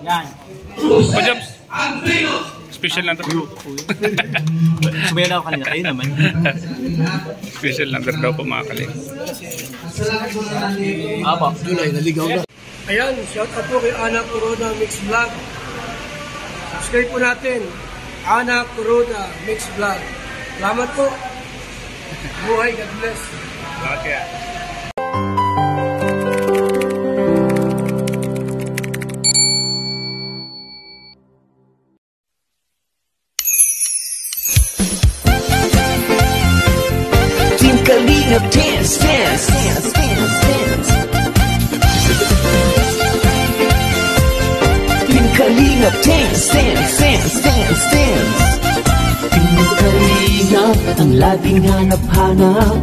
Yan. Pajams. Special lang to. Sumayaw na ako kanina. Kayo naman. Special number daw po mga kaling. Apa? Julay, naligaw na. Ayan, shout out po kay Ana Corona Mix Vlog. Subscribe po natin. Ana Corona Mix Vlog. Salamat po. Buhay, God bless. Okay. Team Kalinga dance, dance, dance, dance, dance. Team Kalinga dance, dance, dance, dance, dance. Team Kalinga, ang laging hanap-hanap,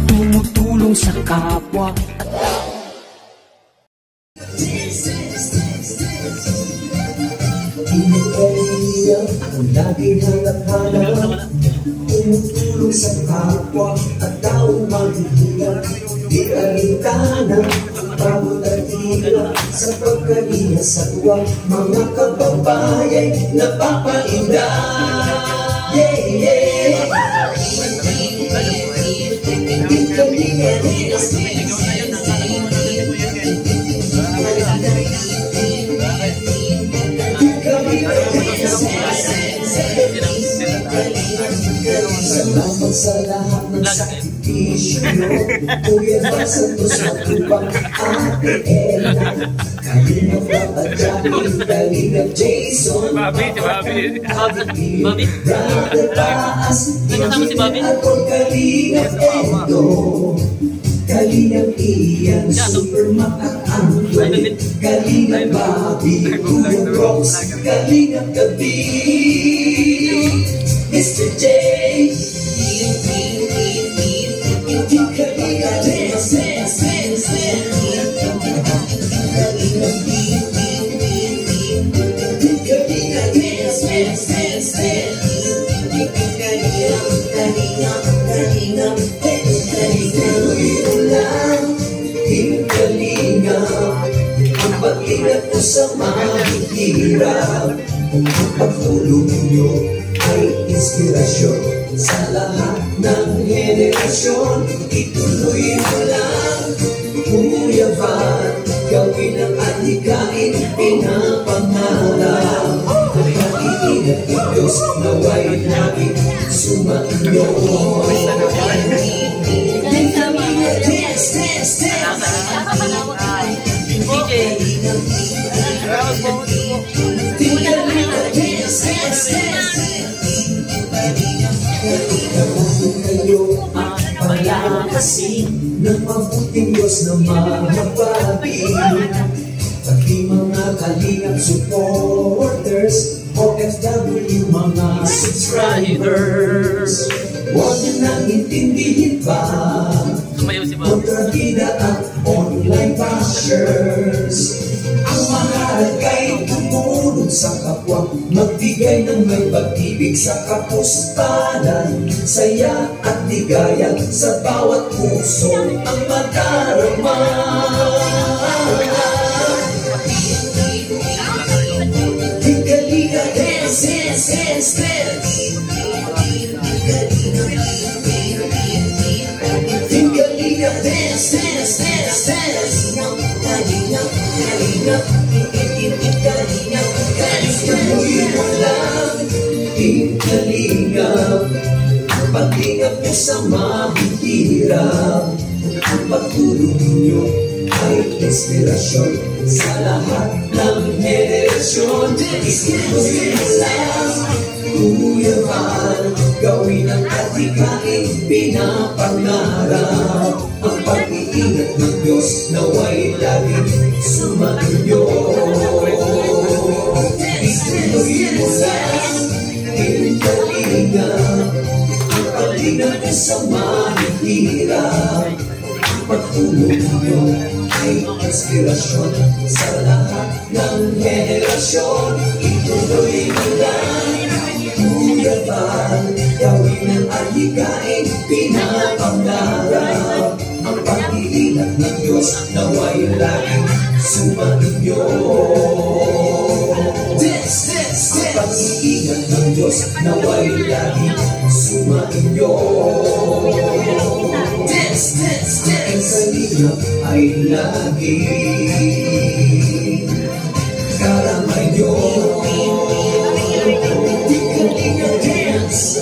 tumutulong sa kapwa. Team Kalinga, ang laging hanap-hanap, tumutulong sa kapwa at taong maghihirap. Di alintana ang bawat artila sa pagkalinga sa tuwa. Mga kababayan napapainda. Yeah, yeah. Kalinga dance, salamat sa lahat ng sakripisyo Kuya Santos at Lupang Ate Ella, Kalinga at Jackie, Kalinga Jason, Bobby. Brother Baas, ako Kalinga Edo, Kalinga Ian, Supermac at Angel, Kalinga Bobby, Kuya Rox, Kalinga Gabi, Mr. J, Kalinga dance, dance, dance, dance. Kalinga dance, dance, dance, dance. Kalinga, tuloy mo lang, Team Kalinga. Ang pag-ingat mo sa mahihirap, ang pagtulong nyo ay inspirasyon sa lahat ng henerasyon. Ituloy mo lang, Kuya Van, gawin ang adhikain, pinapangarap. Ang pag-iingat ng Diyos nawa'y laging sumainyo. Dance, dance, dance. Palakasin ng mabuting Diyos na mahabagin, pati mga kalingap supporters, OFW mga subscribers. Huwag nyo nang intindihin pa kontrabida at online bashers. Ang mahalagay tumulong sa kapwa, magbigay ng may pag-ibig sa kapustanan, saya at ligaya sa bawat puso ang madarama. Kalinga dance, dance, dance, dance. Kalinga dance, dance, dance, dance. Kalinga, Kalinga, Kalinga, tuloy mo lang, Team Kalinga. Pag-ingat mo sa mahihirap, ang pagtulong ninyo ay inspirasyon sa lahat ng henerasyon. Ituloy mo lang, Kuya Van, gawin ang adhikain, pinapangarap. Ang pag-iingat ng Diyos nawa'y laging sumainyo. Ituloy mo lang, Team Kalinga. Ang pag-ingat mo sa mahihirap, ang pagtulong nyo ay inspirasyon sa lahat ng henerasyon. Ituloy mo lang, Kuya Van, gawin ang adhikain, pinapangarap. Ang pag-iingat ng Diyos nawa'y laging sumainyo. Diyos nawa'y lagi sumainyo. Dance, dance, dance. Ang kalinga ay lagi karamayo. Kalinga dance.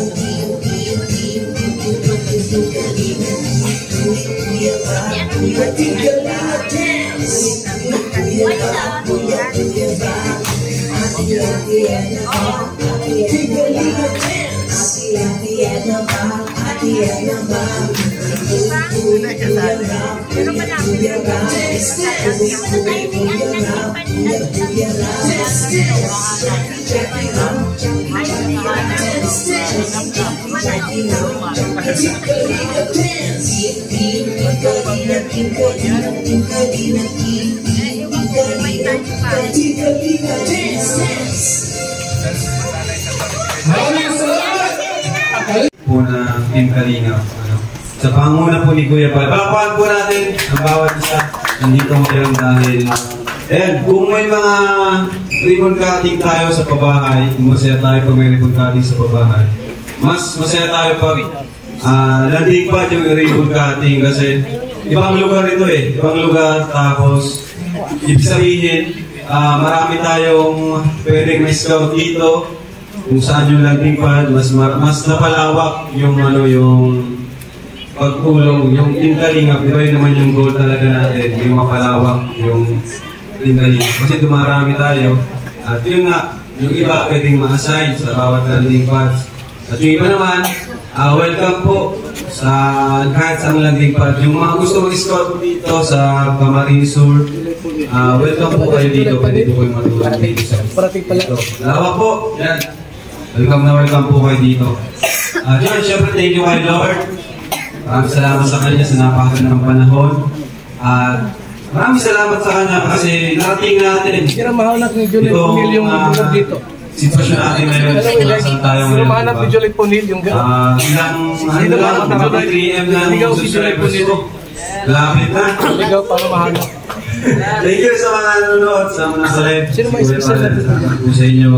Po na Team Kalingap. Sa panguna po ni Kuya Bal. Palakpakan po natin ang bawat isa. Nandito ngayon dahil kung may mga ribbon cutting tayo sa pabahay, masaya tayo pag may ribbon cutting sa pabahay. Mas masaya tayo pag landing pad yung ribbon cutting kasi ibang lugar ito ibang lugar, tapos ibig sabihin marami tayong pwedeng may scout dito kung saan yung landing pad, mas napalawak yung yung pagtulong, yung Team Kalingap. Ito yun naman yung goal talaga natin, yung mapalawak yung Team Kalingap. Kasi dumarami tayo. At yun nga, yung iba pwedeng ma-assign sa bawat landing pads. At yung iba naman, welcome po sa kahit sa landing pad. Yung mga gusto mag-scout dito sa Camarines Sur, welcome po kayo dito. Pwede po kayo matulong dito sa dito. Lawak po, yan. Welcome po kayo dito. At yun, syempre thank you kay Lord. Maraming salamat sa kanya sa napakagandang panahon. At maraming salamat sa kanya kasi narating natin Mahanap ni Juliet Ponil yung lugar dito. sitwasyon natin ngayon. Saan tayo ngayon? Mahanap ni Juliet Ponil yung ilang 3M na ang subscribers ko. Lapit na. Ligaw para mahanap. Thank you sa mga nanonood, sa mga nasa-live. Sino may special natin? Salamat po sa inyo.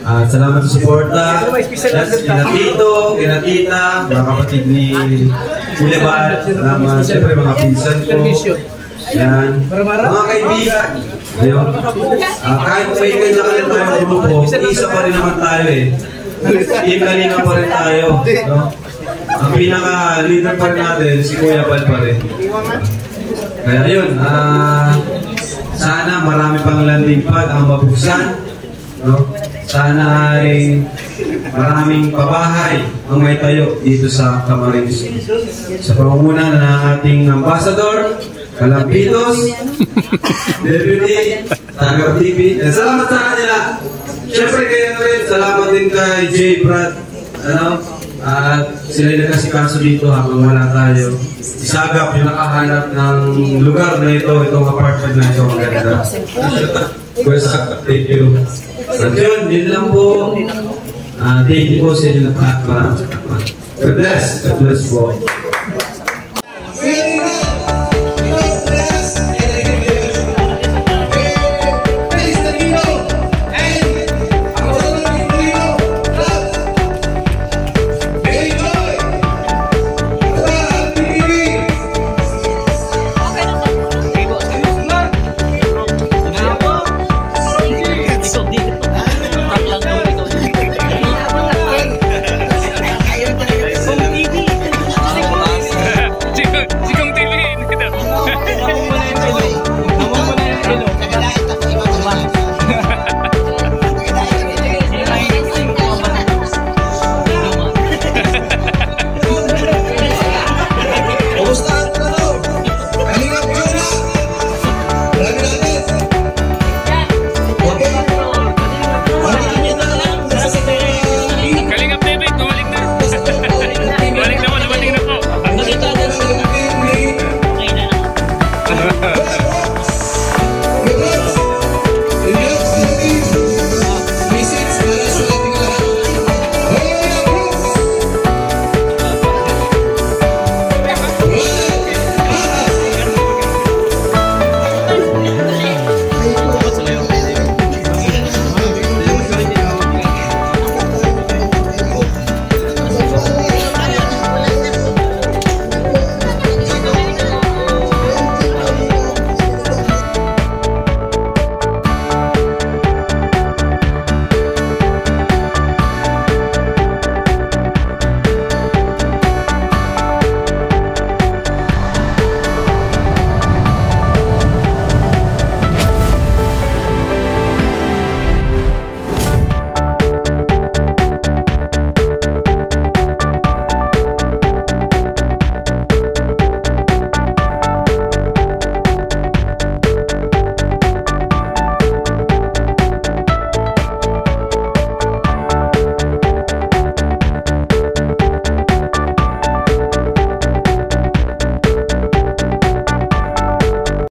Salamat sa suporta. Sino may special natin? Kina Tito, kina Tita, mga kapatid ni Kuleban. Salamat. Siyempre mga pinsan ko. Yan. Mga kaibigan. Ayun. Kahit may kanya-kanya tayong grupo, isa pa rin naman tayo Team Kalingap pa rin tayo. No? Ang pinaka-leader pa rin natin, si Kuya Bal pa rin. Kaya yun, sana marami pang landing pad ang mabuksan. No? Sana ay maraming pabahay ang may tayo dito sa Camarines. Sa pangunguna ng ating ambassador, Kalampitos, Deputy, Tagar TV. Salamat sa kanila. Siyempre kayo rin, salamat din kay Jay Brad. At sila nagkasikaso dito habang wala tayo. Isagap yung nakahanap ng lugar na itong apartment na ito. Maganda. Thank you. At yun lang po. Thank you po sa inyo lahat. God bless. God bless po.